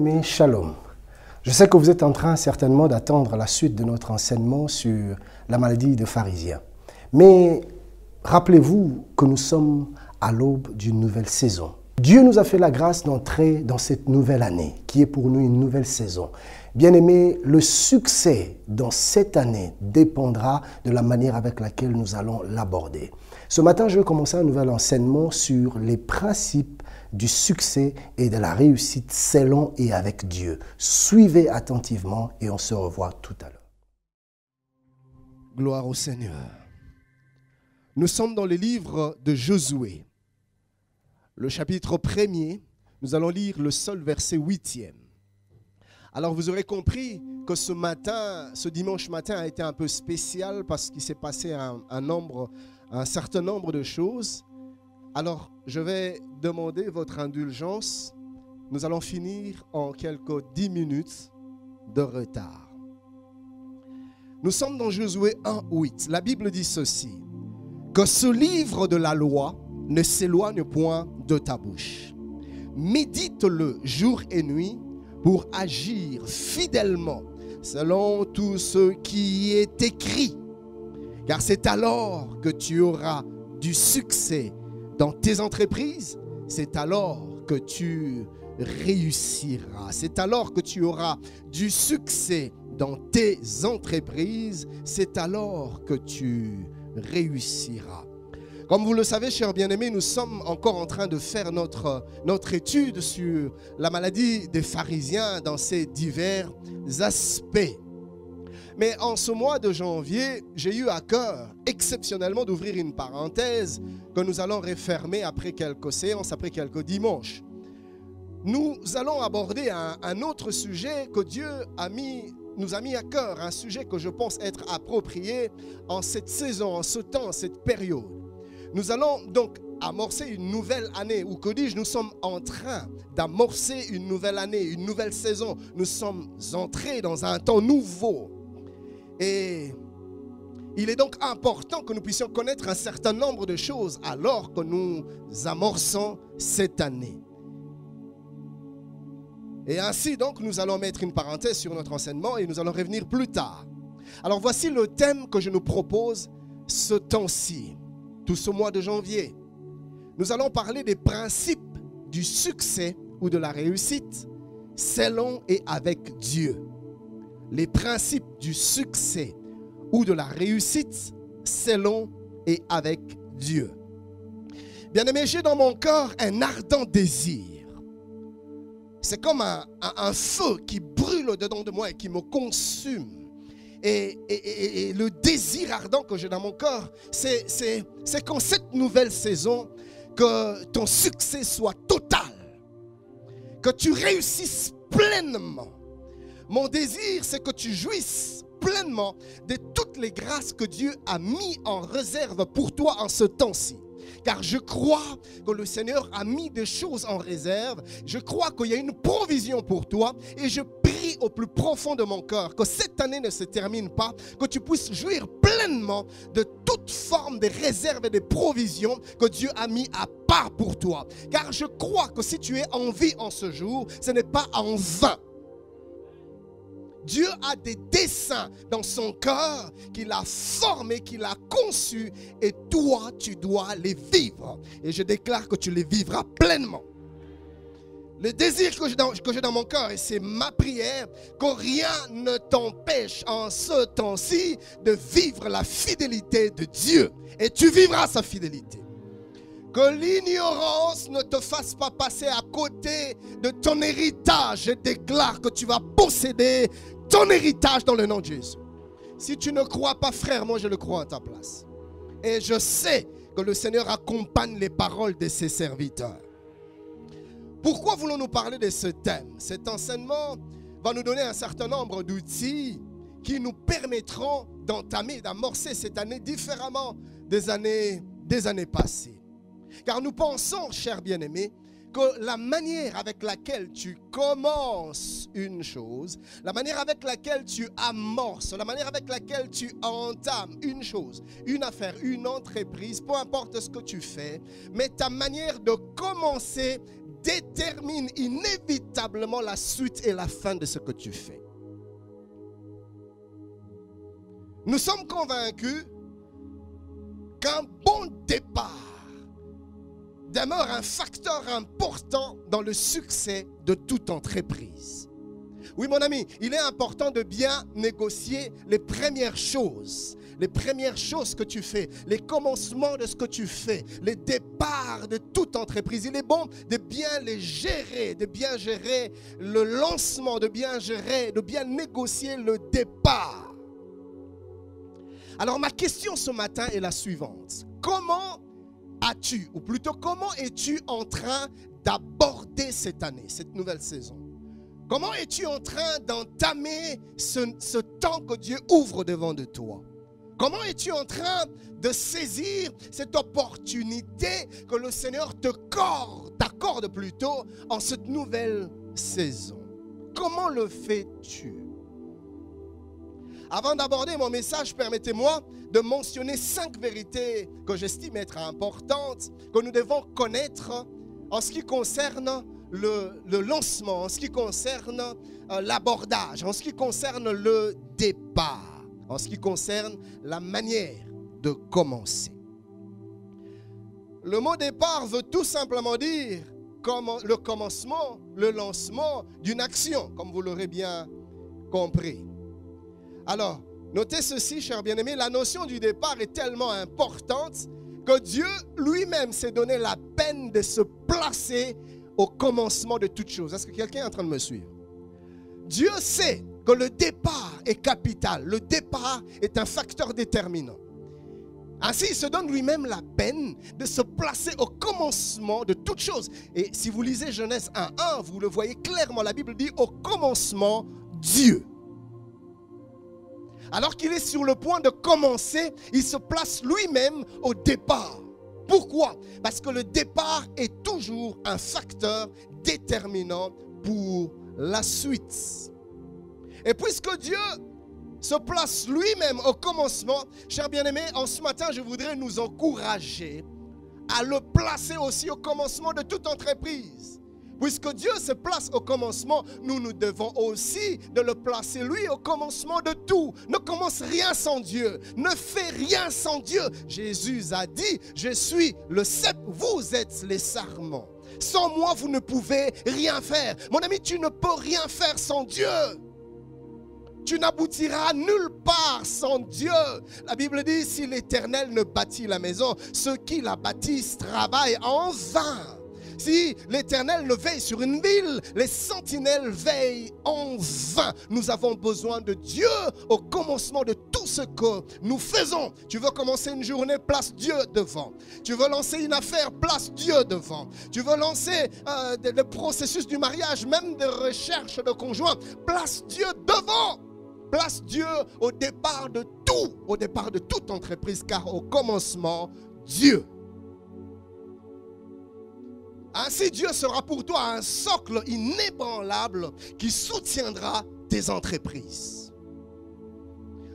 bien-aimés, shalom. Je sais que vous êtes en train certainement d'attendre la suite de notre enseignement sur la maladie de pharisien. Mais rappelez-vous que nous sommes à l'aube d'une nouvelle saison. Dieu nous a fait la grâce d'entrer dans cette nouvelle année, qui est pour nous une nouvelle saison. Bien-aimés, le succès dans cette année dépendra de la manière avec laquelle nous allons l'aborder. Ce matin, je vais commencer un nouvel enseignement sur les principes du succès et de la réussite selon et avec Dieu. Suivez attentivement et on se revoit tout à l'heure. Gloire au Seigneur. Nous sommes dans le livre de Josué. Le chapitre 1er, nous allons lire le seul verset 8e. Alors vous aurez compris que ce dimanche matin a été un peu spécial parce qu'il s'est passé un certain nombre de choses. Alors je vais demander votre indulgence. Nous allons finir en quelques 10 minutes de retard. Nous sommes dans Josué 1:8. La Bible dit ceci: que ce livre de la loi ne s'éloigne point de ta bouche. Médite-le jour et nuit pour agir fidèlement selon tout ce qui est écrit. Car c'est alors que tu auras du succès dans tes entreprises, c'est alors que tu réussiras. C'est alors que tu auras du succès dans tes entreprises, c'est alors que tu réussiras. Comme vous le savez, chers bien-aimés, nous sommes encore en train de faire notre étude sur la maladie des pharisiens dans ses divers aspects. Mais en ce mois de janvier, j'ai eu à cœur exceptionnellement d'ouvrir une parenthèse que nous allons refermer après quelques séances, après quelques dimanches. Nous allons aborder un autre sujet que Dieu nous a mis à cœur, un sujet que je pense être approprié en cette saison, en ce temps, en cette période. Nous allons donc amorcer une nouvelle année, ou que dis-je, nous sommes en train d'amorcer une nouvelle année, une nouvelle saison. Nous sommes entrés dans un temps nouveau. Et il est donc important que nous puissions connaître un certain nombre de choses alors que nous amorçons cette année. Et ainsi donc nous allons mettre une parenthèse sur notre enseignement et nous allons revenir plus tard. Alors voici le thème que je nous propose ce temps-ci, tout ce mois de janvier. Nous allons parler des principes du succès ou de la réussite selon et avec Dieu. Les principes du succès ou de la réussite selon et avec Dieu. Bien-aimé, j'ai dans mon cœur un ardent désir. C'est comme un feu qui brûle au-dedans de moi et qui me consume. Et le désir ardent que j'ai dans mon cœur, c'est qu'en cette nouvelle saison, que ton succès soit total. Que tu réussisses pleinement. Mon désir, c'est que tu jouisses pleinement de toutes les grâces que Dieu a mis en réserve pour toi en ce temps-ci. Car je crois que le Seigneur a mis des choses en réserve. Je crois qu'il y a une provision pour toi. Et je prie au plus profond de mon cœur que cette année ne se termine pas. Que tu puisses jouir pleinement de toute forme de réserve et de provision que Dieu a mis à part pour toi. Car je crois que si tu es en vie en ce jour, ce n'est pas en vain. Dieu a des desseins dans son cœur qu'il a formés, qu'il a conçus, et toi, tu dois les vivre. Et je déclare que tu les vivras pleinement. Le désir que j'ai dans mon cœur, et c'est ma prière, que rien ne t'empêche en ce temps-ci de vivre la fidélité de Dieu. Et tu vivras sa fidélité. Que l'ignorance ne te fasse pas passer à côté de ton héritage. Je déclare que tu vas posséder ton héritage dans le nom de Jésus. Si tu ne crois pas, frère, moi je le crois à ta place. Et je sais que le Seigneur accompagne les paroles de ses serviteurs. Pourquoi voulons-nous parler de ce thème? Cet enseignement va nous donner un certain nombre d'outils qui nous permettront d'entamer, d'amorcer cette année différemment des années passées. Car nous pensons, chers bien-aimés, que la manière avec laquelle tu commences une chose, la manière avec laquelle tu amorces, la manière avec laquelle tu entames une chose, une affaire, une entreprise, peu importe ce que tu fais, mais ta manière de commencer détermine inévitablement la suite et la fin de ce que tu fais. Nous sommes convaincus qu'un bon départ demeure un facteur important dans le succès de toute entreprise. Oui, mon ami, il est important de bien négocier les premières choses que tu fais, les commencements de ce que tu fais, les départs de toute entreprise. Il est bon de bien les gérer, de bien gérer le lancement, de bien négocier le départ. Alors, ma question ce matin est la suivante. Comment es-tu en train d'aborder cette année, cette nouvelle saison? Comment es-tu en train d'entamer ce temps que Dieu ouvre devant de toi? Comment es-tu en train de saisir cette opportunité que le Seigneur t'accorde plutôt en cette nouvelle saison? Comment le fais-tu? Avant d'aborder mon message, permettez-moi de mentionner 5 vérités que j'estime être importantes, que nous devons connaître en ce qui concerne le lancement, en ce qui concerne l'abordage, en ce qui concerne le départ, en ce qui concerne la manière de commencer. Le mot départ veut tout simplement dire le commencement, le lancement d'une action, comme vous l'aurez bien compris. Alors, notez ceci, chers bien-aimés, la notion du départ est tellement importante que Dieu lui-même s'est donné la peine de se placer au commencement de toute chose. Est-ce que quelqu'un est en train de me suivre? Dieu sait que le départ est capital, le départ est un facteur déterminant. Ainsi, il se donne lui-même la peine de se placer au commencement de toute chose. Et si vous lisez Genèse 1:1, vous le voyez clairement, la Bible dit au commencement, Dieu. Alors qu'il est sur le point de commencer, il se place lui-même au départ. Pourquoi? Parce que le départ est toujours un facteur déterminant pour la suite. Et puisque Dieu se place lui-même au commencement, chers bien-aimés, en ce matin, je voudrais nous encourager à le placer aussi au commencement de toute entreprise. Puisque Dieu se place au commencement, nous devons aussi de le placer lui au commencement de tout. Ne commence rien sans Dieu. Ne fais rien sans Dieu. Jésus a dit, je suis le cep, vous êtes les sarments. Sans moi, vous ne pouvez rien faire. Mon ami, tu ne peux rien faire sans Dieu. Tu n'aboutiras nulle part sans Dieu. La Bible dit, si l'Éternel ne bâtit la maison, ceux qui la bâtissent travaillent en vain. Si l'Éternel ne veille sur une ville, les sentinelles veillent en vain. Nous avons besoin de Dieu au commencement de tout ce que nous faisons. Tu veux commencer une journée, place Dieu devant. Tu veux lancer une affaire, place Dieu devant. Tu veux lancer le processus du mariage, même de recherche de conjoint, place Dieu devant. Place Dieu au départ de tout, au départ de toute entreprise, car au commencement, Dieu. Ainsi, Dieu sera pour toi un socle inébranlable qui soutiendra tes entreprises.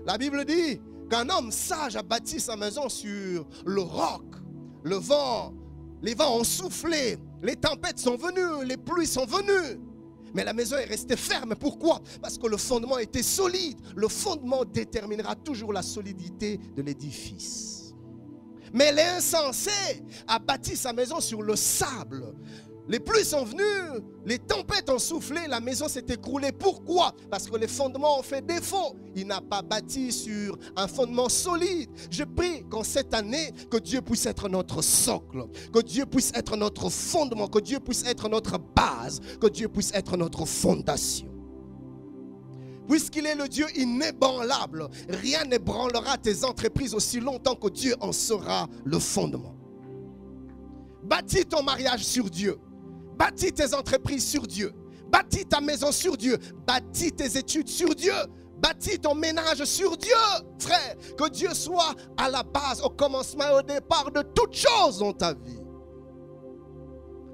La Bible dit qu'un homme sage a bâti sa maison sur le roc. Le vent, les vents ont soufflé, les tempêtes sont venues, les pluies sont venues. Mais la maison est restée ferme. Pourquoi? Parce que le fondement était solide. Le fondement déterminera toujours la solidité de l'édifice. Mais l'insensé a bâti sa maison sur le sable. Les pluies sont venues, les tempêtes ont soufflé, la maison s'est écroulée. Pourquoi? Parce que les fondements ont fait défaut. Il n'a pas bâti sur un fondement solide. Je prie qu'en cette année, que Dieu puisse être notre socle, que Dieu puisse être notre fondement, que Dieu puisse être notre base, que Dieu puisse être notre fondation. Puisqu'il est le Dieu inébranlable, rien n'ébranlera tes entreprises aussi longtemps que Dieu en sera le fondement. Bâtis ton mariage sur Dieu. Bâtis tes entreprises sur Dieu. Bâtis ta maison sur Dieu. Bâtis tes études sur Dieu. Bâtis ton ménage sur Dieu. Frère, que Dieu soit à la base, au commencement et au départ de toutes choses dans ta vie.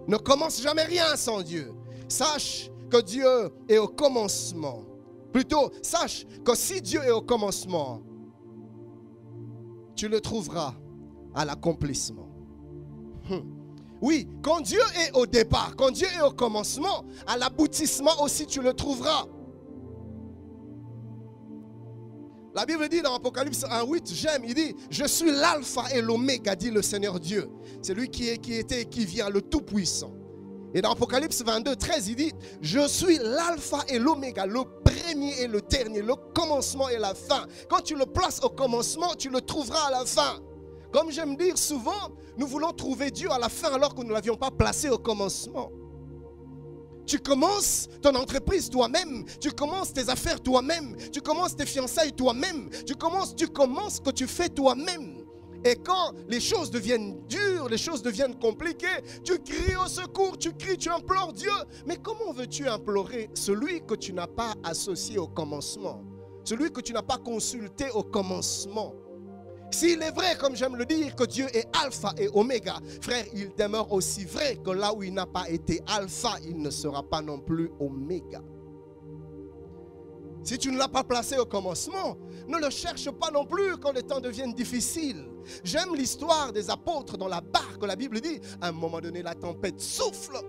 Ne commence jamais rien sans Dieu. Sache que Dieu est au commencement. Plutôt, sache que si Dieu est au commencement, tu le trouveras à l'accomplissement. Oui, quand Dieu est au départ, quand Dieu est au commencement, à l'aboutissement aussi tu le trouveras. La Bible dit dans Apocalypse 1:8, j'aime, il dit, je suis l'alpha et l'oméga, dit le Seigneur Dieu. C'est lui qui était et qui vient, le Tout-Puissant. Et dans Apocalypse 22:13, il dit, je suis l'alpha et l'oméga, le premier et le dernier, le commencement et la fin. Quand tu le places au commencement, tu le trouveras à la fin. Comme j'aime dire souvent, nous voulons trouver Dieu à la fin alors que nous ne l'avions pas placé au commencement. Tu commences ton entreprise toi-même, tu commences tes affaires toi-même, tu commences tes fiançailles toi-même, tu commences ce que tu fais toi-même. Et quand les choses deviennent dures, les choses deviennent compliquées, tu cries au secours, tu cries, tu implores Dieu. Mais comment veux-tu implorer celui que tu n'as pas associé au commencement? Celui que tu n'as pas consulté au commencement? S'il est vrai, comme j'aime le dire, que Dieu est alpha et oméga, frère, il demeure aussi vrai que là où il n'a pas été alpha, il ne sera pas non plus oméga. Si tu ne l'as pas placé au commencement, ne le cherche pas non plus quand les temps deviennent difficiles. J'aime l'histoire des apôtres dans la barque. La Bible dit, à un moment donné, la tempête souffle.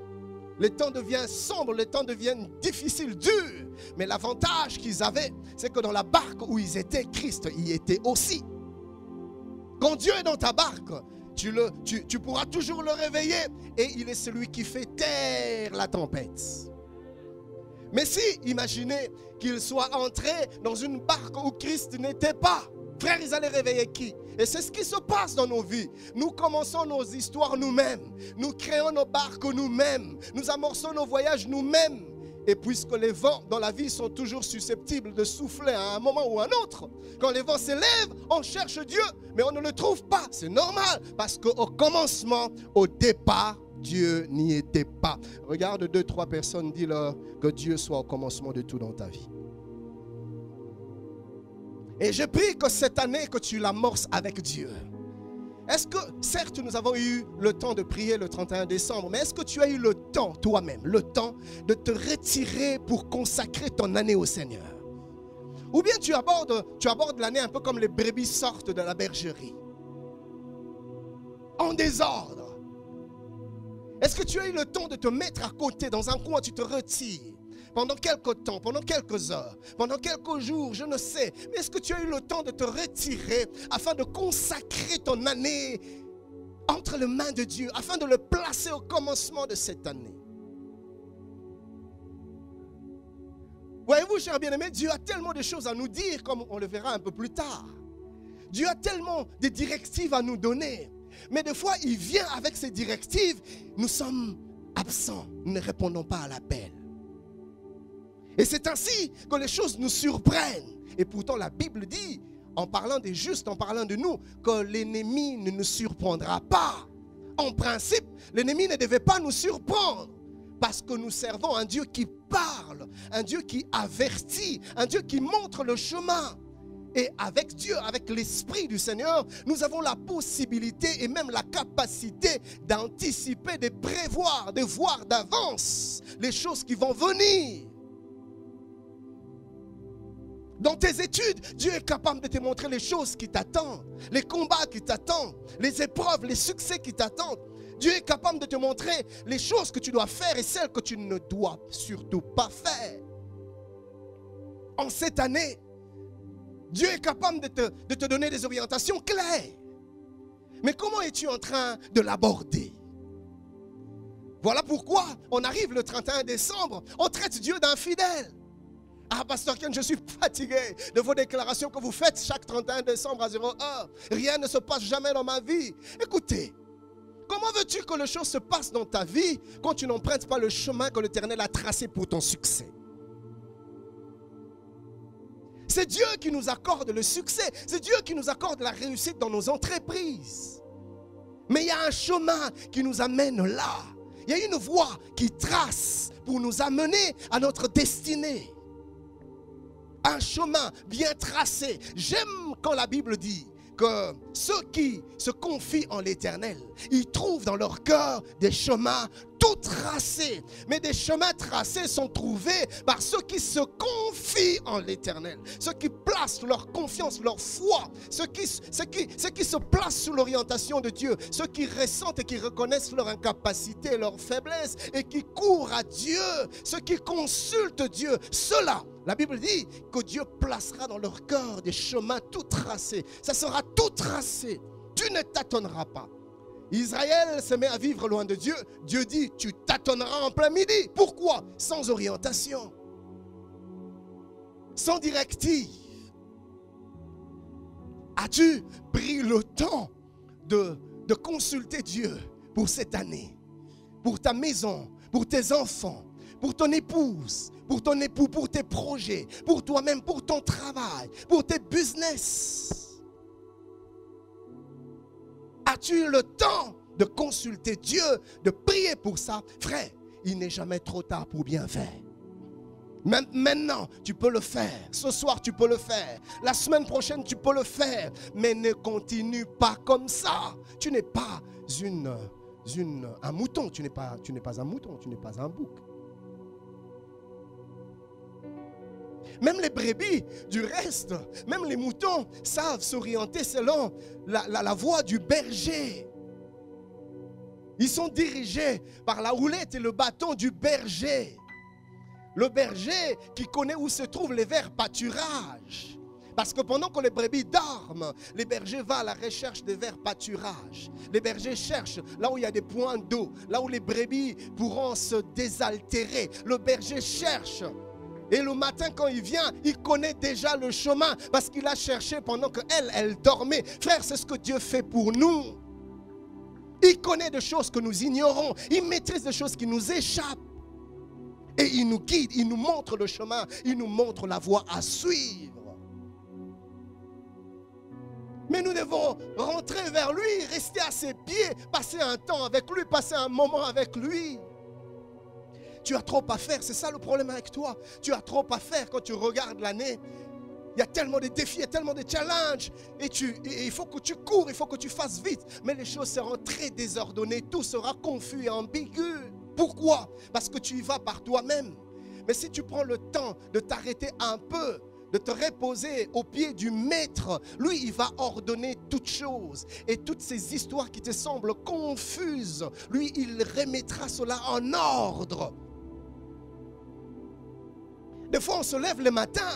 Les temps deviennent sombres, les temps deviennent difficiles, durs. Mais l'avantage qu'ils avaient, c'est que dans la barque où ils étaient, Christ y était aussi. Quand Dieu est dans ta barque, tu pourras toujours le réveiller et il est celui qui fait taire la tempête. Mais si, imaginez qu'il soit entré dans une barque où Christ n'était pas, frère, ils allaient réveiller qui? Et c'est ce qui se passe dans nos vies. Nous commençons nos histoires nous-mêmes. Nous créons nos barques nous-mêmes. Nous amorçons nos voyages nous-mêmes. Et puisque les vents dans la vie sont toujours susceptibles de souffler à un moment ou à un autre, quand les vents s'élèvent, on cherche Dieu, mais on ne le trouve pas. C'est normal, parce qu'au commencement, au départ, Dieu n'y était pas. Regarde 2-3 personnes, dis-leur que Dieu soit au commencement de tout dans ta vie. Et je prie que cette année, que tu l'amorces avec Dieu. Est-ce que, certes, nous avons eu le temps de prier le 31 décembre, mais est-ce que tu as eu le temps, toi-même, le temps de te retirer pour consacrer ton année au Seigneur? Ou bien tu abordes l'année un peu comme les brebis sortent de la bergerie, en désordre. Est-ce que tu as eu le temps de te mettre à côté, dans un coin, tu te retires pendant quelques temps, pendant quelques heures, pendant quelques jours, je ne sais. Mais est-ce que tu as eu le temps de te retirer afin de consacrer ton année entre les mains de Dieu, afin de le placer au commencement de cette année? Voyez-vous, chers bien-aimés, Dieu a tellement de choses à nous dire, comme on le verra un peu plus tard. Dieu a tellement de directives à nous donner. Mais des fois, il vient avec ces directives, nous sommes absents, nous ne répondons pas à l'appel. Et c'est ainsi que les choses nous surprennent. Et pourtant, la Bible dit, en parlant des justes, en parlant de nous, que l'ennemi ne nous surprendra pas. En principe, l'ennemi ne devait pas nous surprendre. Parce que nous servons un Dieu qui parle, un Dieu qui avertit, un Dieu qui montre le chemin. Et avec Dieu, avec l'Esprit du Seigneur, nous avons la possibilité et même la capacité d'anticiper, de prévoir, de voir d'avance les choses qui vont venir. Dans tes études, Dieu est capable de te montrer les choses qui t'attendent, les combats qui t'attendent, les épreuves, les succès qui t'attendent. Dieu est capable de te montrer les choses que tu dois faire et celles que tu ne dois surtout pas faire. En cette année, Dieu est capable de te donner des orientations claires. Mais comment es-tu en train de l'aborder? Voilà pourquoi on arrive le 31 décembre, on traite Dieu d'infidèle. Ah, Pasteur Ken, je suis fatigué de vos déclarations que vous faites chaque 31 décembre à 0h. Rien ne se passe jamais dans ma vie. Écoutez, comment veux-tu que les choses se passent dans ta vie quand tu n'empruntes pas le chemin que l'Éternel a tracé pour ton succès? C'est Dieu qui nous accorde le succès. C'est Dieu qui nous accorde la réussite dans nos entreprises. Mais il y a un chemin qui nous amène là. Il y a une voie qui trace pour nous amener à notre destinée. Un chemin bien tracé. J'aime quand la Bible dit que ceux qui se confient en l'Éternel, ils trouvent dans leur cœur des chemins tout tracés. Mais des chemins tracés sont trouvés par ceux qui se confient en l'Éternel, ceux qui placent leur confiance, leur foi, ceux qui se placent sous l'orientation de Dieu, ceux qui ressentent et qui reconnaissent leur incapacité, leur faiblesse et qui courent à Dieu, ceux qui consultent Dieu. Ceux-là, la Bible dit que Dieu placera dans leur cœur des chemins tout tracés. Ça sera tout tracé. Tu ne tâtonneras pas. Israël se met à vivre loin de Dieu. Dieu dit, tu tâtonneras en plein midi. Pourquoi? Sans orientation, sans directive. As-tu pris le temps de consulter Dieu pour cette année, pour ta maison, pour tes enfants, pour ton épouse, pour ton époux, pour tes projets, pour toi-même, pour ton travail, pour tes business? As-tu eu le temps de consulter Dieu, de prier pour ça? Frère, il n'est jamais trop tard pour bien faire. Même maintenant, tu peux le faire. Ce soir, tu peux le faire. La semaine prochaine, tu peux le faire. Mais ne continue pas comme ça. Tu n'es pas un mouton. Tu n'es pas un mouton. Tu n'es pas un bouc. Même les brebis, du reste, même les moutons savent s'orienter selon la voie du berger. Ils sont dirigés par la houlette et le bâton du berger. Le berger qui connaît où se trouvent les verts pâturages. Parce que pendant que les brebis dorment, les bergers vont à la recherche des verts pâturages. Les bergers cherchent là où il y a des points d'eau, là où les brebis pourront se désaltérer. Le berger cherche. Et le matin quand il vient, il connaît déjà le chemin parce qu'il a cherché pendant qu'elle dormait. Frère, c'est ce que Dieu fait pour nous. Il connaît des choses que nous ignorons. Il maîtrise des choses qui nous échappent. Et il nous guide, il nous montre le chemin, il nous montre la voie à suivre. Mais nous devons rentrer vers lui, rester à ses pieds, passer un temps avec lui, passer un moment avec lui. Tu as trop à faire, c'est ça le problème avec toi. Tu as trop à faire quand tu regardes l'année. Il y a tellement de défis, il y a tellement de challenges. Et il faut que tu cours, il faut que tu fasses vite. Mais les choses seront très désordonnées, tout sera confus et ambigu. Pourquoi? Parce que tu y vas par toi-même. Mais si tu prends le temps de t'arrêter un peu, de te reposer au pied du maître, lui, il va ordonner toutes choses. Et toutes ces histoires qui te semblent confuses, lui, il remettra cela en ordre. Des fois, on se lève le matin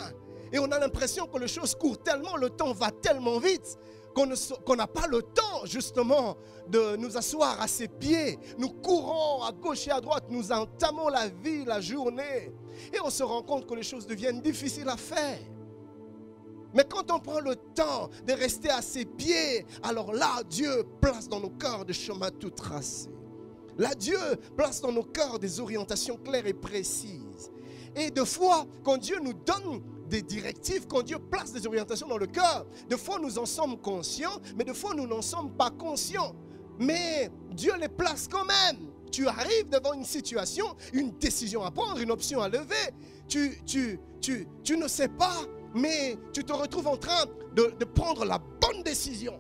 et on a l'impression que les choses courent tellement, le temps va tellement vite qu'on n'a pas le temps justement de nous asseoir à ses pieds. Nous courons à gauche et à droite, nous entamons la vie, la journée. Et on se rend compte que les choses deviennent difficiles à faire. Mais quand on prend le temps de rester à ses pieds, alors là, Dieu place dans nos cœurs des chemins tout tracés. Là, Dieu place dans nos cœurs des orientations claires et précises. Et des fois, quand Dieu nous donne des directives, quand Dieu place des orientations dans le cœur, des fois nous en sommes conscients, mais des fois nous n'en sommes pas conscients. Mais Dieu les place quand même. Tu arrives devant une situation, une décision à prendre, une option à lever. Tu ne sais pas, mais tu te retrouves en train de prendre la bonne décision.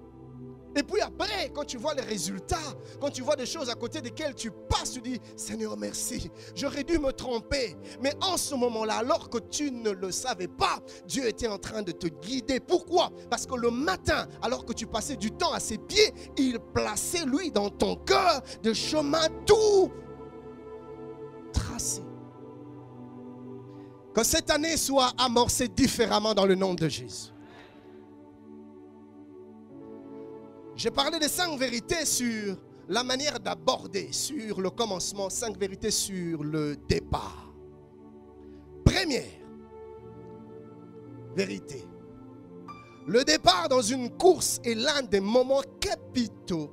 Et puis après, quand tu vois les résultats, quand tu vois des choses à côté desquelles tu passes, tu dis, Seigneur, merci, j'aurais dû me tromper. Mais en ce moment-là, alors que tu ne le savais pas, Dieu était en train de te guider. Pourquoi? Parce que le matin, alors que tu passais du temps à ses pieds, il plaçait, lui, dans ton cœur, des chemins tout tracés. Que cette année soit amorcée différemment dans le nom de Jésus. J'ai parlé de 5 vérités sur la manière d'aborder, sur le commencement, 5 vérités sur le départ. Première vérité. Le départ dans une course est l'un des moments capitaux,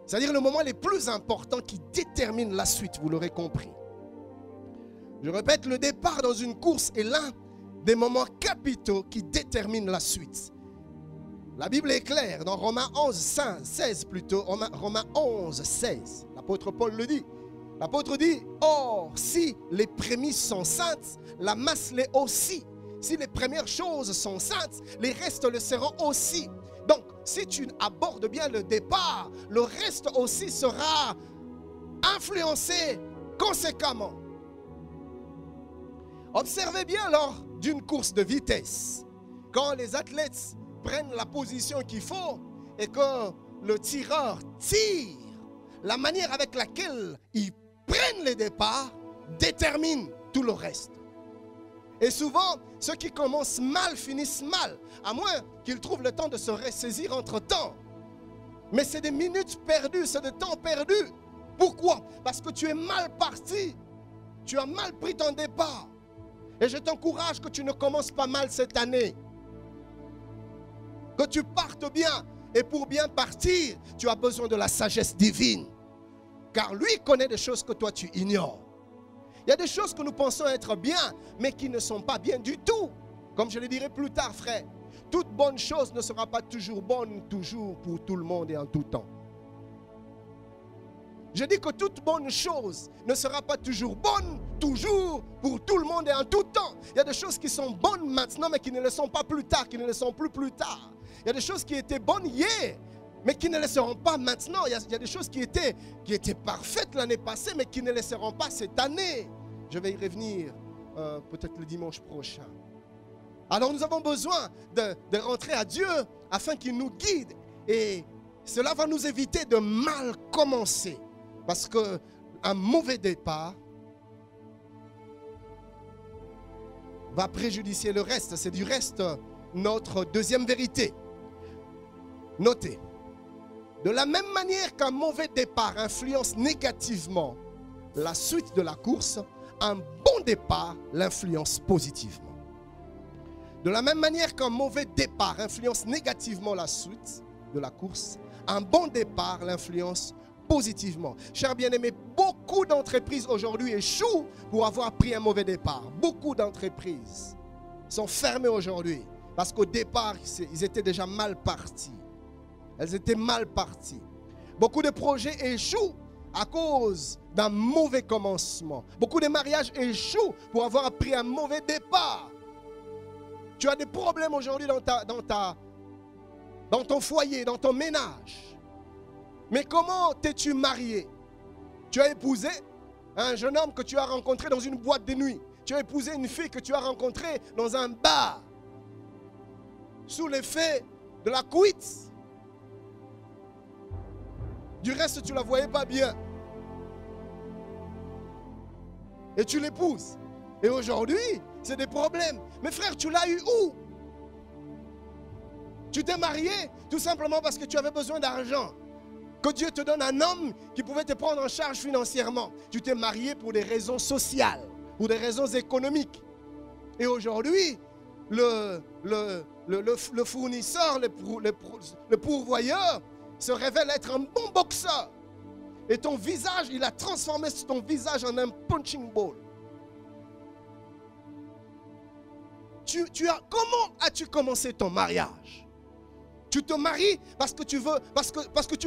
c'est-à-dire le moment les plus importants qui détermine la suite, vous l'aurez compris. Je répète, le départ dans une course est l'un des moments capitaux qui déterminent la suite. La Bible est claire dans Romains 16 plutôt, Romains 11, 16. L'apôtre Paul le dit. L'apôtre dit, or, si les prémices sont saintes, la masse l'est aussi. Si les premières choses sont saintes, les restes le seront aussi. Donc, si tu abordes bien le départ, le reste aussi sera influencé conséquemment. Observez bien lors d'une course de vitesse, quand les athlètes prennent la position qu'il faut et que le tireur tire, la manière avec laquelle ils prennent les départs détermine tout le reste. Et souvent, ceux qui commencent mal finissent mal, à moins qu'ils trouvent le temps de se ressaisir entre-temps. Mais c'est des minutes perdues, c'est du temps perdu. Pourquoi? Parce que tu es mal parti. Tu as mal pris ton départ. Et je t'encourage que tu ne commences pas mal cette année. Que tu partes bien. Et pour bien partir, tu as besoin de la sagesse divine. Car lui connaît des choses que toi tu ignores. Il y a des choses que nous pensons être bien, mais qui ne sont pas bien du tout. Comme je le dirai plus tard, frère. Toute bonne chose ne sera pas toujours bonne, toujours pour tout le monde et en tout temps. Je dis que toute bonne chose ne sera pas toujours bonne, toujours, pour tout le monde et en tout temps. Il y a des choses qui sont bonnes maintenant, mais qui ne le sont pas plus tard, qui ne le sont plus tard. Il y a des choses qui étaient bonnes hier, mais qui ne le seront pas maintenant. Il y a des choses qui étaient parfaites l'année passée, mais qui ne le seront pas cette année. Je vais y revenir peut-être le dimanche prochain. Alors nous avons besoin de rentrer à Dieu afin qu'il nous guide. Et cela va nous éviter de mal commencer. Parce qu'un mauvais départ va préjudicier le reste. C'est du reste notre deuxième vérité. Notez, de la même manière qu'un mauvais départ influence négativement la suite de la course, un bon départ l'influence positivement. De la même manière qu'un mauvais départ influence négativement la suite de la course, un bon départ l'influence positivement. Chers bien-aimés, beaucoup d'entreprises aujourd'hui échouent pour avoir pris un mauvais départ. Beaucoup d'entreprises sont fermées aujourd'hui parce qu'au départ, ils étaient déjà mal partis. Elles étaient mal parties. Beaucoup de projets échouent à cause d'un mauvais commencement. Beaucoup de mariages échouent pour avoir pris un mauvais départ. Tu as des problèmes aujourd'hui dans ton foyer, dans ton ménage. Mais comment t'es-tu marié? Tu as épousé un jeune homme que tu as rencontré dans une boîte de nuit. Tu as épousé une fille que tu as rencontrée dans un bar. Sous l'effet de la cuite. Du reste, tu ne la voyais pas bien. Et tu l'épouses. Et aujourd'hui, c'est des problèmes. Mais frère, tu l'as eu où? Tu t'es marié tout simplement parce que tu avais besoin d'argent. Que Dieu te donne un homme qui pouvait te prendre en charge financièrement. Tu t'es marié pour des raisons sociales, pour des raisons économiques. Et aujourd'hui, le fournisseur, le pourvoyeur se révèle être un bon boxeur. Et ton visage, il a transformé ton visage en un punching ball. Comment as-tu commencé ton mariage? Tu te maries parce que tu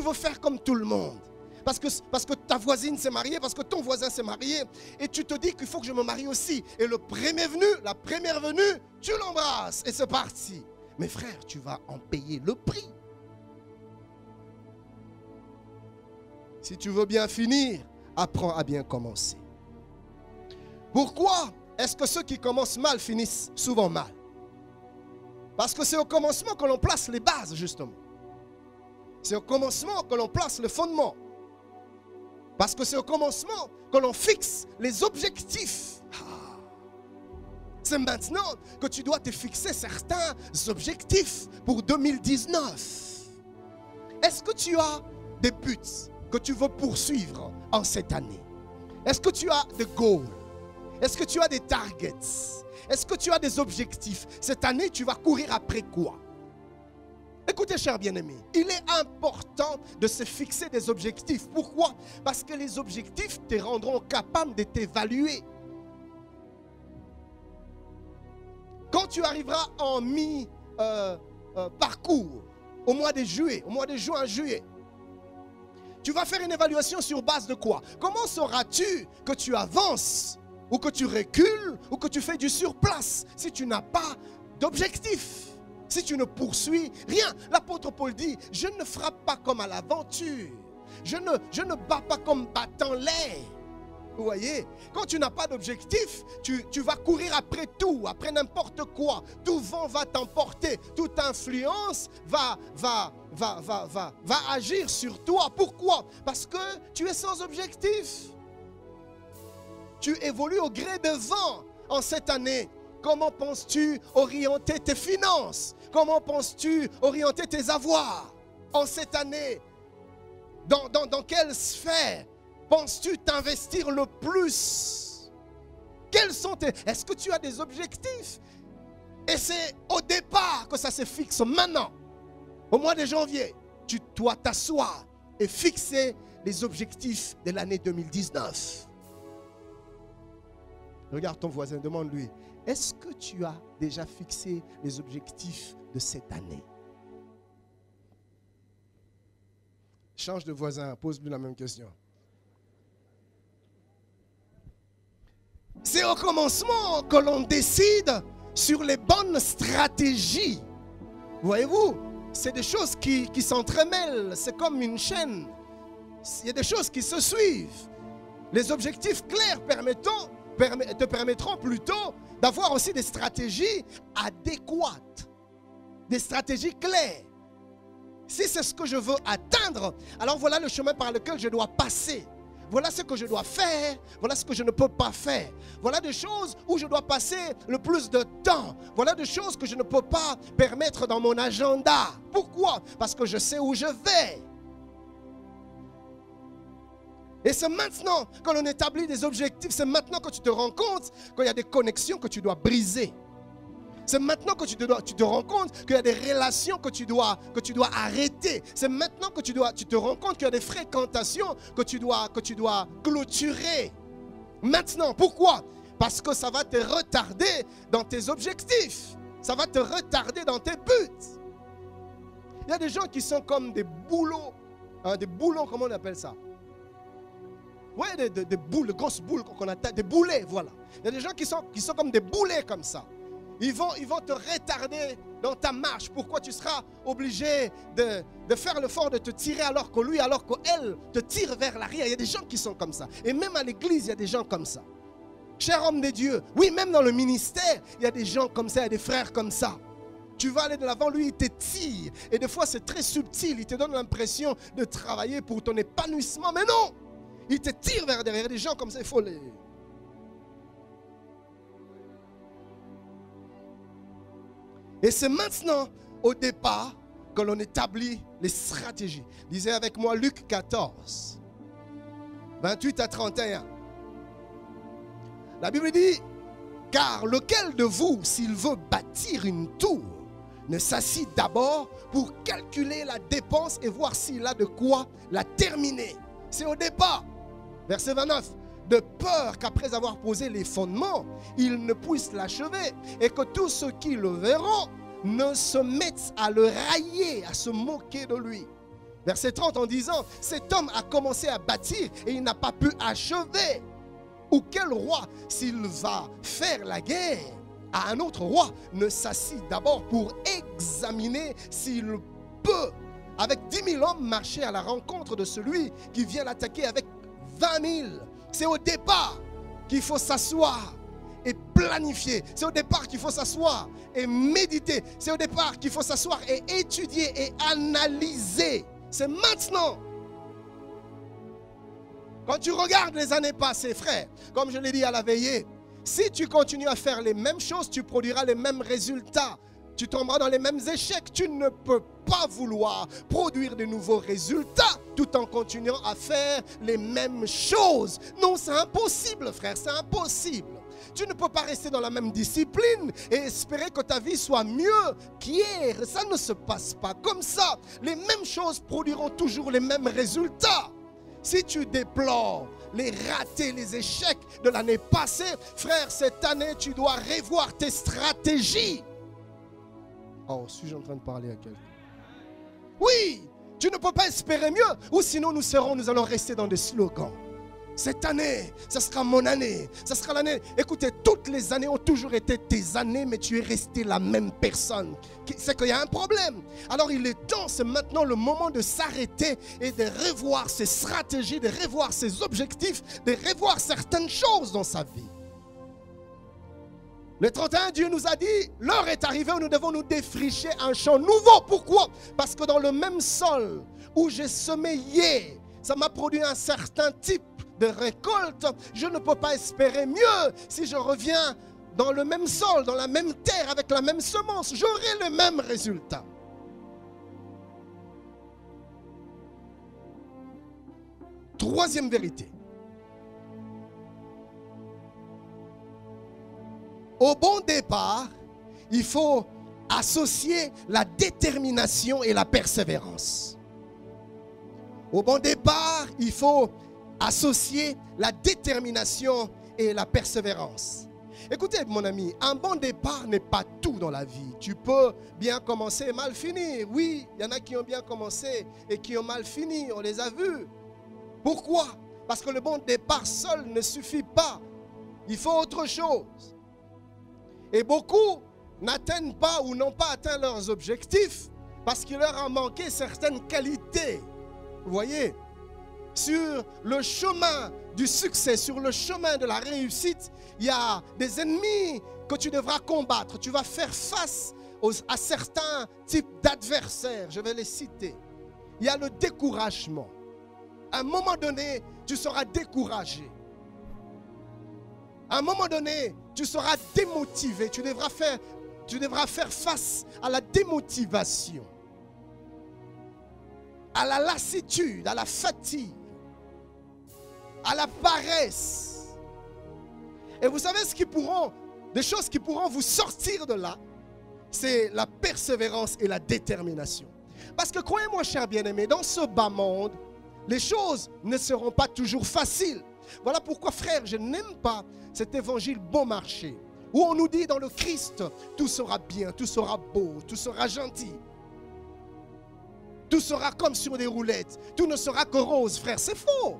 veux faire comme tout le monde. Parce que ta voisine s'est mariée, parce que ton voisin s'est marié. Et tu te dis qu'il faut que je me marie aussi. Et le premier venu, la première venue, tu l'embrasses et c'est parti. Mais frère, tu vas en payer le prix. Si tu veux bien finir, apprends à bien commencer. Pourquoi est-ce que ceux qui commencent mal finissent souvent mal? Parce que c'est au commencement que l'on place les bases, justement. C'est au commencement que l'on place le fondement. Parce que c'est au commencement que l'on fixe les objectifs. C'est maintenant que tu dois te fixer certains objectifs pour 2019. Est-ce que tu as des buts que tu veux poursuivre en cette année? Est-ce que tu as des goals? Est-ce que tu as des targets? Est-ce que tu as des objectifs? Cette année, tu vas courir après quoi? Écoutez, chers bien-aimés, il est important de se fixer des objectifs. Pourquoi? Parce que les objectifs te rendront capable de t'évaluer. Quand tu arriveras en mi-parcours, au mois de juillet, juillet, tu vas faire une évaluation sur base de quoi? Comment sauras-tu que tu avances ou que tu recules ou que tu fais du surplace si tu n'as pas d'objectif? si tu ne poursuis rien. L'apôtre Paul dit, je ne frappe pas comme à l'aventure. Je ne bats pas comme battant l'air. Vous voyez, quand tu n'as pas d'objectif, tu vas courir après tout, après n'importe quoi. Tout vent va t'emporter, toute influence va agir sur toi. Pourquoi? Parce que tu es sans objectif. Tu évolues au gré de vent en cette année. Comment penses-tu orienter tes finances? Comment penses-tu orienter tes avoirs en cette année? Dans quelle sphère penses-tu t'investir le plus? Quels sont tes... Est-ce que tu as des objectifs? Et c'est au départ que ça se fixe. Maintenant, au mois de janvier, tu dois t'asseoir et fixer les objectifs de l'année 2019. Regarde ton voisin, demande-lui, est-ce que tu as déjà fixé les objectifs de cette année? Change de voisin, pose-lui la même question. C'est au commencement que l'on décide sur les bonnes stratégies. Voyez-vous, c'est des choses qui s'entremêlent, c'est comme une chaîne. Il y a des choses qui se suivent. Les objectifs clairs te permettront plutôt d'avoir aussi des stratégies adéquates, des stratégies claires. Si c'est ce que je veux atteindre, alors voilà le chemin par lequel je dois passer. Voilà ce que je dois faire, voilà ce que je ne peux pas faire. Voilà des choses où je dois passer le plus de temps. Voilà des choses que je ne peux pas permettre dans mon agenda. Pourquoi? Parce que je sais où je vais. Et c'est maintenant que l'on établit des objectifs, c'est maintenant que tu te rends compte qu'il y a des connexions que tu dois briser. C'est maintenant que tu te rends compte qu'il y a des relations que tu dois arrêter. C'est maintenant que tu te rends compte qu'il y a des fréquentations que tu dois clôturer. Maintenant, pourquoi? Parce que ça va te retarder dans tes objectifs. Ça va te retarder dans tes buts. Il y a des gens qui sont comme des boulots. Des boulons, comment on appelle ça? Oui, des boules, de grosses boules qu'on attaque, des boulets, voilà. Il y a des gens qui sont comme des boulets comme ça. Ils vont te retarder dans ta marche. Pourquoi tu seras obligé de faire l'effort de te tirer alors qu'elle te tire vers l'arrière. Il y a des gens qui sont comme ça. Et même à l'église, il y a des gens comme ça. Cher homme de Dieu, oui, même dans le ministère, il y a des gens comme ça, il y a des frères comme ça. Tu vas aller de l'avant, lui, il te tire. Et des fois, c'est très subtil. Il te donne l'impression de travailler pour ton épanouissement. Mais non! Il te tire vers derrière. Des gens comme ça, il faut les... Et c'est maintenant, au départ, que l'on établit les stratégies. Lisez avec moi Luc 14, 28 à 31. La Bible dit, car lequel de vous, s'il veut bâtir une tour, ne s'assit d'abord pour calculer la dépense et voir s'il a de quoi la terminer. C'est au départ. Verset 29. De peur qu'après avoir posé les fondements, il ne puisse l'achever et que tous ceux qui le verront ne se mettent à le railler, à se moquer de lui. Verset 30 en disant, cet homme a commencé à bâtir et il n'a pas pu achever. Ou quel roi, s'il va faire la guerre à un autre roi, ne s'assit d'abord pour examiner s'il peut, avec 10 000 hommes, marcher à la rencontre de celui qui vient l'attaquer avec 20 000. C'est au départ qu'il faut s'asseoir et planifier. C'est au départ qu'il faut s'asseoir et méditer. C'est au départ qu'il faut s'asseoir et étudier et analyser. C'est maintenant. Quand tu regardes les années passées, frère, comme je l'ai dit à la veillée, si tu continues à faire les mêmes choses, tu produiras les mêmes résultats. Tu tomberas dans les mêmes échecs. Tu ne peux pas vouloir produire de nouveaux résultats tout en continuant à faire les mêmes choses. Non, c'est impossible, frère, c'est impossible. Tu ne peux pas rester dans la même discipline et espérer que ta vie soit mieux qu'hier. Ça ne se passe pas comme ça. Les mêmes choses produiront toujours les mêmes résultats. Si tu déplores les ratés, les échecs de l'année passée, frère, cette année, tu dois revoir tes stratégies. Oh, suis-je en train de parler à quelqu'un? Oui, tu ne peux pas espérer mieux, ou sinon nous allons rester dans des slogans. Cette année, ça sera mon année. Ça sera l'année. Écoutez, toutes les années ont toujours été tes années, mais tu es resté la même personne. C'est qu'il y a un problème. Alors il est temps, c'est maintenant le moment de s'arrêter et de revoir ses stratégies, de revoir ses objectifs, de revoir certaines choses dans sa vie. Le 31, Dieu nous a dit, l'heure est arrivée où nous devons nous défricher un champ nouveau. Pourquoi? Parce que dans le même sol où j'ai semé hier, ça m'a produit un certain type de récolte. Je ne peux pas espérer mieux si je reviens dans le même sol, dans la même terre, avec la même semence. J'aurai le même résultat. Troisième vérité. Au bon départ, il faut associer la détermination et la persévérance. Au bon départ, il faut associer la détermination et la persévérance. Écoutez mon ami, un bon départ n'est pas tout dans la vie. Tu peux bien commencer et mal finir. Oui, il y en a qui ont bien commencé et qui ont mal fini, on les a vus. Pourquoi? Parce que le bon départ seul ne suffit pas. Il faut autre chose. Et beaucoup n'atteignent pas ou n'ont pas atteint leurs objectifs parce qu'il leur a manqué certaines qualités. Vous voyez? Sur le chemin du succès, sur le chemin de la réussite, il y a des ennemis que tu devras combattre. Tu vas faire face à certains types d'adversaires. Je vais les citer. Il y a le découragement. À un moment donné, tu seras découragé. À un moment donné, tu seras démotivé. Tu devras faire face à la démotivation, à la lassitude, à la fatigue, à la paresse. Et vous savez des choses qui pourront vous sortir de là, c'est la persévérance et la détermination. Parce que croyez-moi, cher bien-aimé, dans ce bas monde, les choses ne seront pas toujours faciles. Voilà pourquoi, frère, je n'aime pas cet évangile bon marché, où on nous dit dans le Christ, tout sera bien, tout sera beau, tout sera gentil. Tout sera comme sur des roulettes. Tout ne sera que rose, frère. C'est faux.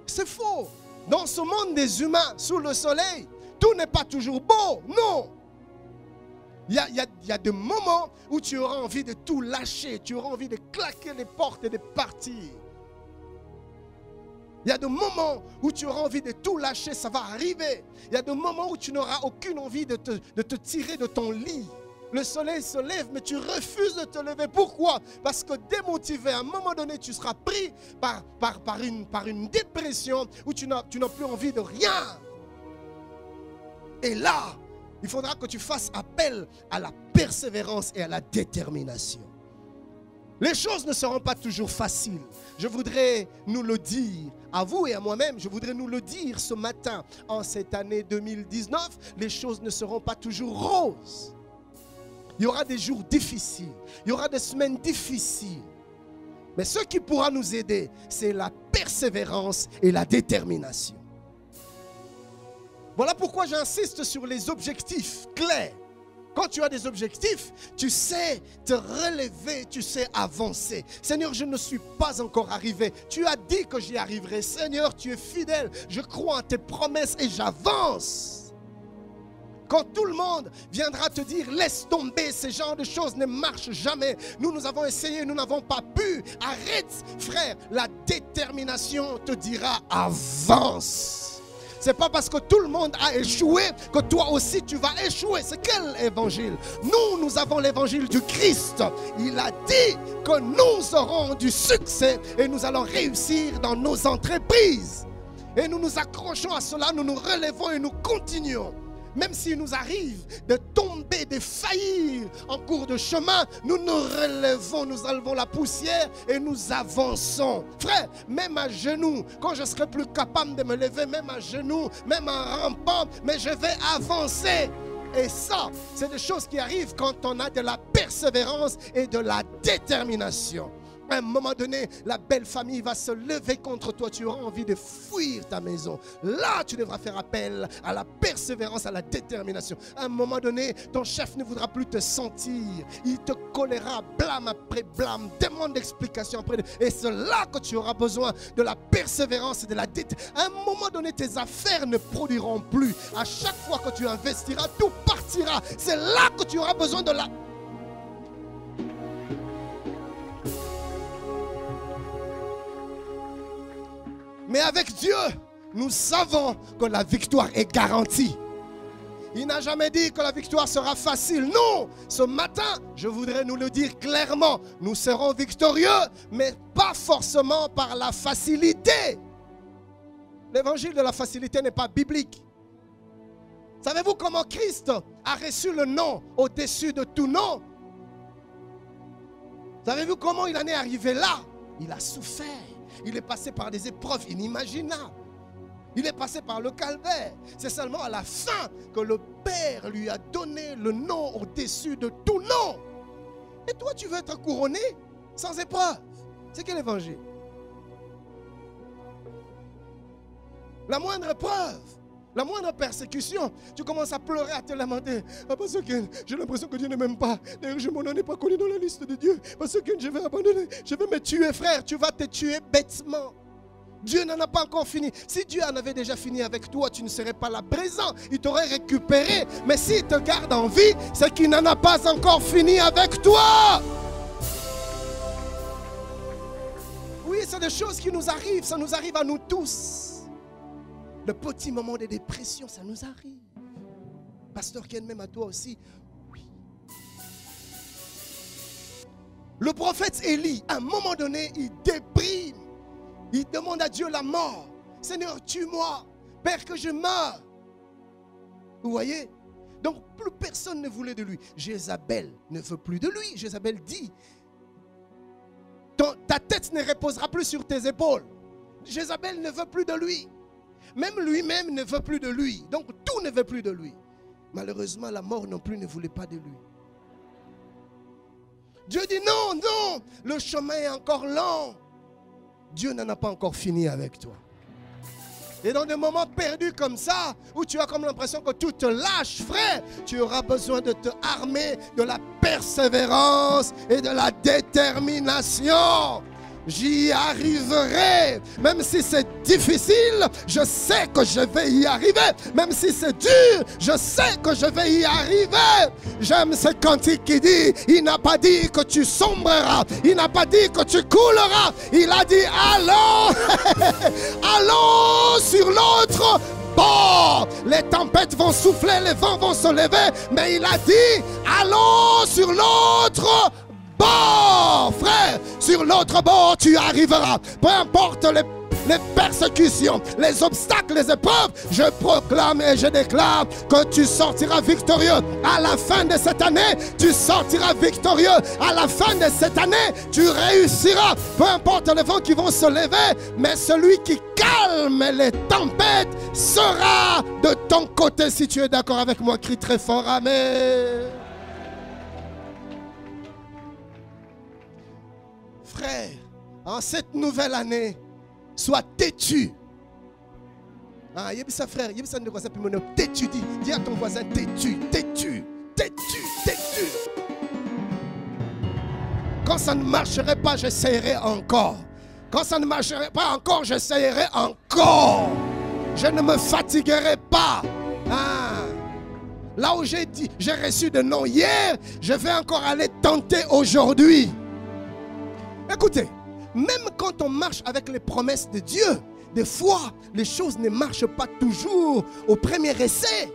C'est faux. Dans ce monde des humains, sous le soleil, tout n'est pas toujours beau. Non. Il y a des moments où tu auras envie de tout lâcher. Tu auras envie de claquer les portes et de partir. Il y a des moments où tu auras envie de tout lâcher. Ça va arriver. Il y a des moments où tu n'auras aucune envie de te tirer de ton lit. Le soleil se lève, mais tu refuses de te lever. Pourquoi? Parce que démotivé, à un moment donné, tu seras pris par une dépression où tu n'as plus envie de rien. Et là, il faudra que tu fasses appel à la persévérance et à la détermination. Les choses ne seront pas toujours faciles. Je voudrais nous le dire, à vous et à moi-même, je voudrais nous le dire ce matin. En cette année 2019, les choses ne seront pas toujours roses. Il y aura des jours difficiles, il y aura des semaines difficiles. Mais ce qui pourra nous aider, c'est la persévérance et la détermination. Voilà pourquoi j'insiste sur les objectifs clairs. Quand tu as des objectifs, tu sais te relever, tu sais avancer. Seigneur, je ne suis pas encore arrivé. Tu as dit que j'y arriverai. Seigneur, tu es fidèle. Je crois en tes promesses et j'avance. Quand tout le monde viendra te dire, laisse tomber, ces genres de choses ne marchent jamais. Nous avons essayé, nous n'avons pas pu. Arrête, frère. La détermination te dira, avance. Ce n'est pas parce que tout le monde a échoué que toi aussi tu vas échouer. C'est quel évangile? Nous avons l'évangile du Christ. Il a dit que nous aurons du succès et nous allons réussir dans nos entreprises. Et nous nous accrochons à cela, nous nous relevons et nous continuons. Même s'il nous arrive de tomber, de faillir en cours de chemin, nous nous relevons, nous enlevons la poussière et nous avançons. Frère, même à genoux, quand je serai plus capable de me lever, même à genoux, même en rampant, mais je vais avancer. Et ça, c'est des choses qui arrivent quand on a de la persévérance et de la détermination. À un moment donné, la belle famille va se lever contre toi. Tu auras envie de fuir ta maison. Là, tu devras faire appel à la persévérance, à la détermination. À un moment donné, ton chef ne voudra plus te sentir. Il te collera blâme après blâme, demande d'explication après. Et c'est là que tu auras besoin de la persévérance et de la détermination. À un moment donné, tes affaires ne produiront plus. À chaque fois que tu investiras, tout partira. C'est là que tu auras besoin de la... Mais avec Dieu, nous savons que la victoire est garantie. Il n'a jamais dit que la victoire sera facile. Non, ce matin, je voudrais nous le dire clairement. Nous serons victorieux, mais pas forcément par la facilité. L'évangile de la facilité n'est pas biblique. Savez-vous comment Christ a reçu le nom au-dessus de tout nom? Savez-vous comment il en est arrivé là? Il a souffert. Il est passé par des épreuves inimaginables. Il est passé par le calvaire. C'est seulement à la fin que le Père lui a donné le nom au-dessus de tout nom. Et toi, tu veux être couronné sans épreuve. C'est quel évangile? La moindre épreuve, la moindre persécution, tu commences à pleurer, à te lamenter. Ah, parce que j'ai l'impression que Dieu ne m'aime pas. D'ailleurs, mon nom n'est pas connu dans la liste de Dieu. Parce que je vais abandonner, je vais me tuer, frère. Tu vas te tuer bêtement. Dieu n'en a pas encore fini. Si Dieu en avait déjà fini avec toi, tu ne serais pas là présent. Il t'aurait récupéré. Mais s'il te garde en vie, c'est qu'il n'en a pas encore fini avec toi. Oui, c'est des choses qui nous arrivent. Ça nous arrive à nous tous. Le petit moment de dépression, ça nous arrive. Pasteur Ken, même à toi aussi. Oui. Le prophète Élie, à un moment donné, il déprime. Il demande à Dieu la mort. Seigneur, tue-moi. Père, que je meure. Vous voyez? Donc, plus personne ne voulait de lui. Jézabel ne veut plus de lui. Jézabel dit, ta tête ne reposera plus sur tes épaules. Jézabel ne veut plus de lui. Même lui-même ne veut plus de lui. Donc, tout ne veut plus de lui. Malheureusement, la mort non plus ne voulait pas de lui. Dieu dit non, non, le chemin est encore long. Dieu n'en a pas encore fini avec toi. Et dans des moments perdus comme ça, où tu as comme l'impression que tout te lâche, frère, tu auras besoin de te armer de la persévérance et de la détermination. J'y arriverai. Même si c'est difficile, je sais que je vais y arriver. Même si c'est dur, je sais que je vais y arriver. J'aime ce cantique qui dit, il n'a pas dit que tu sombreras. Il n'a pas dit que tu couleras. Il a dit, allons, allons sur l'autre bord. Les tempêtes vont souffler, les vents vont se lever. Mais il a dit, allons sur l'autre bord, frère, sur l'autre bord tu arriveras. Peu importe les persécutions, les obstacles, les épreuves, je proclame et je déclare que tu sortiras victorieux. À la fin de cette année, tu sortiras victorieux. À la fin de cette année, tu réussiras. Peu importe les vents qui vont se lever, mais celui qui calme les tempêtes sera de ton côté. Si tu es d'accord avec moi, crie très fort amen. Frère, en cette nouvelle année, sois têtu. Ah, yebisa frère, yebisa ne quoi ça peut me têtu. Dis à ton voisin têtu, têtu, têtu, têtu. Quand ça ne marcherait pas, j'essayerai encore. Quand ça ne marcherait pas encore, j'essayerai encore. Je ne me fatiguerai pas. Ah. Là où j'ai reçu de non hier, je vais encore aller tenter aujourd'hui. Écoutez, même quand on marche avec les promesses de Dieu, des fois, les choses ne marchent pas toujours au premier essai.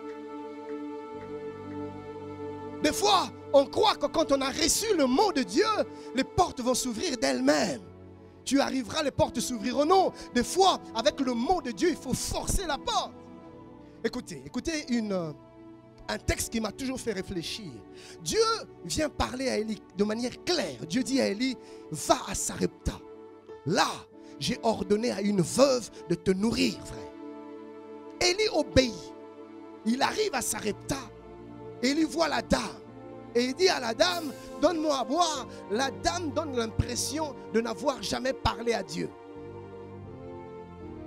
Des fois, on croit que quand on a reçu le mot de Dieu, les portes vont s'ouvrir d'elles-mêmes. Tu arriveras, les portes s'ouvriront. Non, des fois, avec le mot de Dieu, il faut forcer la porte. Écoutez un texte qui m'a toujours fait réfléchir. Dieu vient parler à Élie de manière claire. Dieu dit à Élie, va à Sarepta. Là, j'ai ordonné à une veuve de te nourrir, frère. Élie obéit. Il arrive à Sarepta. Élie voit la dame. Et il dit à la dame, donne-moi à boire. La dame donne l'impression de n'avoir jamais parlé à Dieu.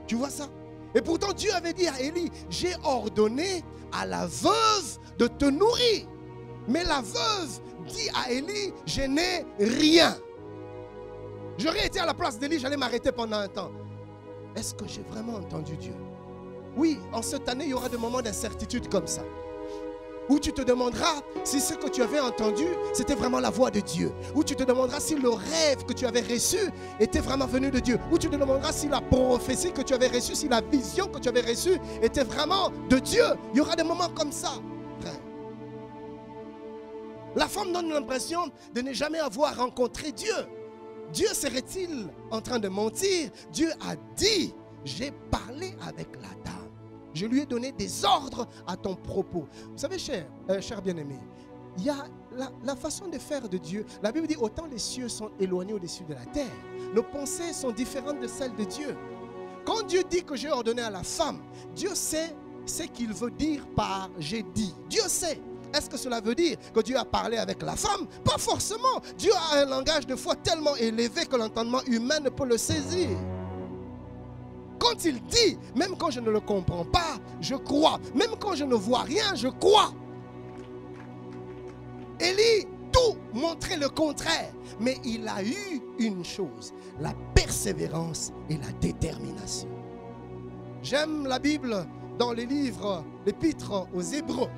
Tu vois ça? Et pourtant Dieu avait dit à Élie, j'ai ordonné à la veuve de te nourrir. Mais la veuve dit à Élie, je n'ai rien. J'aurais été à la place d'Élie, j'allais m'arrêter pendant un temps. Est-ce que j'ai vraiment entendu Dieu? Oui, en cette année, il y aura des moments d'incertitude comme ça. Où tu te demanderas si ce que tu avais entendu, c'était vraiment la voix de Dieu. Où tu te demanderas si le rêve que tu avais reçu était vraiment venu de Dieu. Où tu te demanderas si la prophétie que tu avais reçue, si la vision que tu avais reçue était vraiment de Dieu. Il y aura des moments comme ça. La femme donne l'impression de ne jamais avoir rencontré Dieu. Dieu serait-il en train de mentir? Dieu a dit, j'ai parlé avec la dame. Je lui ai donné des ordres à ton propos. Vous savez, cher bien-aimé, il y a la façon de faire de Dieu. La Bible dit, autant les cieux sont éloignés au-dessus de la terre, nos pensées sont différentes de celles de Dieu. Quand Dieu dit que j'ai ordonné à la femme, Dieu sait ce qu'il veut dire par j'ai dit. Dieu sait. Est-ce que cela veut dire que Dieu a parlé avec la femme? Pas forcément. Dieu a un langage de foi tellement élevé que l'entendement humain ne peut le saisir. Quand il dit, même quand je ne le comprends pas, je crois. Même quand je ne vois rien, je crois. Élie, tout montrait le contraire. Mais il a eu une chose, la persévérance et la détermination. J'aime la Bible dans les livres, l'épître aux Hébreux.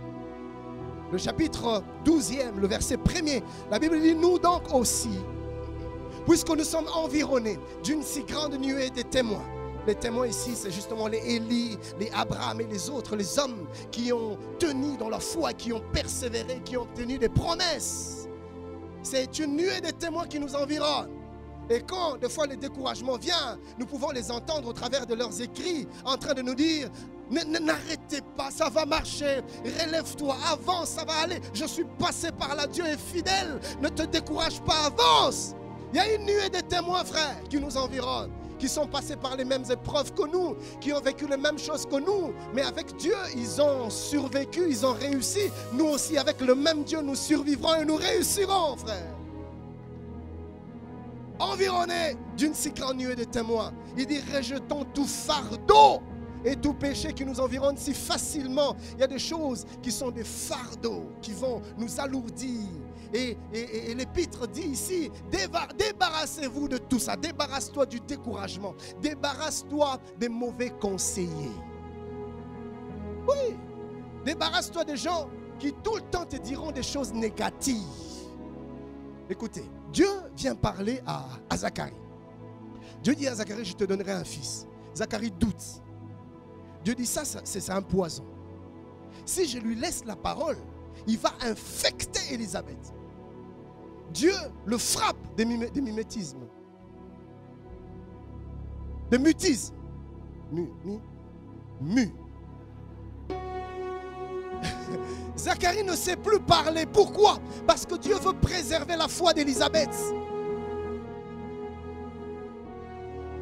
Le chapitre 12e, le verset 1er, la Bible dit, nous donc aussi, puisque nous sommes environnés d'une si grande nuée de témoins. Les témoins ici, c'est justement les Élie, les Abraham et les autres, les hommes qui ont tenu dans leur foi, qui ont persévéré, qui ont obtenu des promesses. C'est une nuée de témoins qui nous environne. Et quand des fois le découragement vient, nous pouvons les entendre au travers de leurs écrits en train de nous dire, n'arrêtez pas, ça va marcher, relève-toi, avance, ça va aller. Je suis passé par là, Dieu est fidèle, ne te décourage pas, avance. Il y a une nuée de témoins, frères, qui nous environnent, qui sont passés par les mêmes épreuves que nous, qui ont vécu les mêmes choses que nous. Mais avec Dieu, ils ont survécu, ils ont réussi. Nous aussi, avec le même Dieu, nous survivrons et nous réussirons, frères. Environné d'une si grande nuée de témoins, il dit, rejetons tout fardeau et tout péché qui nous environne si facilement. Il y a des choses qui sont des fardeaux, qui vont nous alourdir. Et l'épître dit ici, débarrassez-vous de tout ça. Débarrasse-toi du découragement. Débarrasse-toi des mauvais conseillers. Oui, débarrasse-toi des gens qui tout le temps te diront des choses négatives. Écoutez, Dieu vient parler à Zacharie. Dieu dit à Zacharie, je te donnerai un fils. Zacharie doute. Dieu dit, ça c'est un poison. Si je lui laisse la parole, il va infecter Élisabeth. Dieu le frappe de mimétisme, de mutisme. Zacharie ne sait plus parler. Pourquoi? Parce que Dieu veut préserver la foi d'Élisabeth.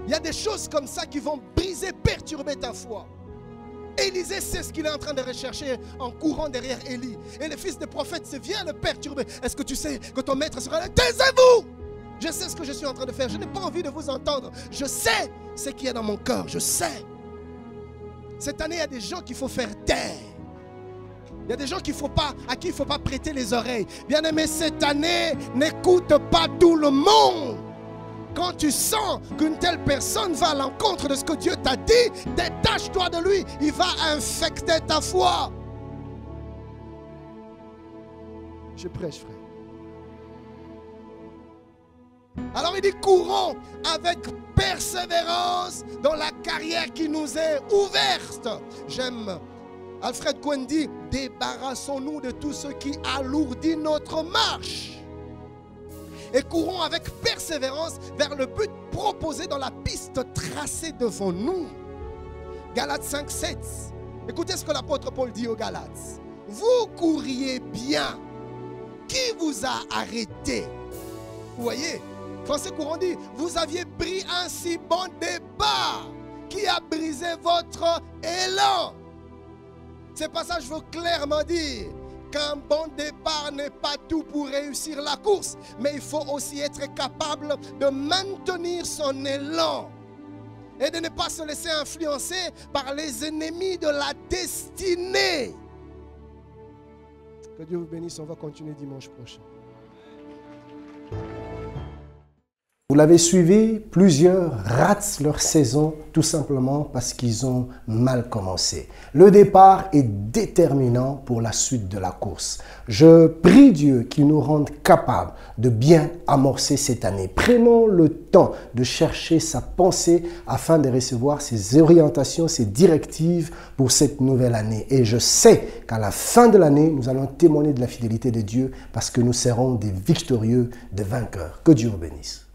Il y a des choses comme ça qui vont briser, perturber ta foi. Élisée sait ce qu'il est en train de rechercher en courant derrière Élie. Et le fils des prophètes vient le perturber. Est-ce que tu sais que ton maître sera là? Taisez-vous! Je sais ce que je suis en train de faire. Je n'ai pas envie de vous entendre. Je sais ce qu'il y a dans mon cœur. Je sais. Cette année, il y a des gens qu'il faut faire taire. Il y a des gens à qui il ne faut pas prêter les oreilles. Bien-aimé, cette année, n'écoute pas tout le monde. Quand tu sens qu'une telle personne va à l'encontre de ce que Dieu t'a dit, détache-toi de lui. Il va infecter ta foi. Je prêche, frère. Alors il dit, courons avec persévérance dans la carrière qui nous est ouverte. J'aime Alfred Cohen dit, débarrassons-nous de tout ce qui alourdit notre marche. Et courons avec persévérance vers le but proposé dans la piste tracée devant nous. Galates 5, 7. Écoutez ce que l'apôtre Paul dit aux Galates. Vous couriez bien. Qui vous a arrêté? Vous voyez, Français courant dit, vous aviez pris un si bon départ qui a brisé votre élan. Ce passage veut clairement dire qu'un bon départ n'est pas tout pour réussir la course, mais il faut aussi être capable de maintenir son élan et de ne pas se laisser influencer par les ennemis de la destinée. Que Dieu vous bénisse, on va continuer dimanche prochain. Vous l'avez suivi, plusieurs ratent leur saison tout simplement parce qu'ils ont mal commencé. Le départ est déterminant pour la suite de la course. Je prie Dieu qu'il nous rende capables de bien amorcer cette année. Prenons le temps de chercher sa pensée afin de recevoir ses orientations, ses directives pour cette nouvelle année. Et je sais qu'à la fin de l'année, nous allons témoigner de la fidélité de Dieu parce que nous serons des victorieux, des vainqueurs. Que Dieu vous bénisse.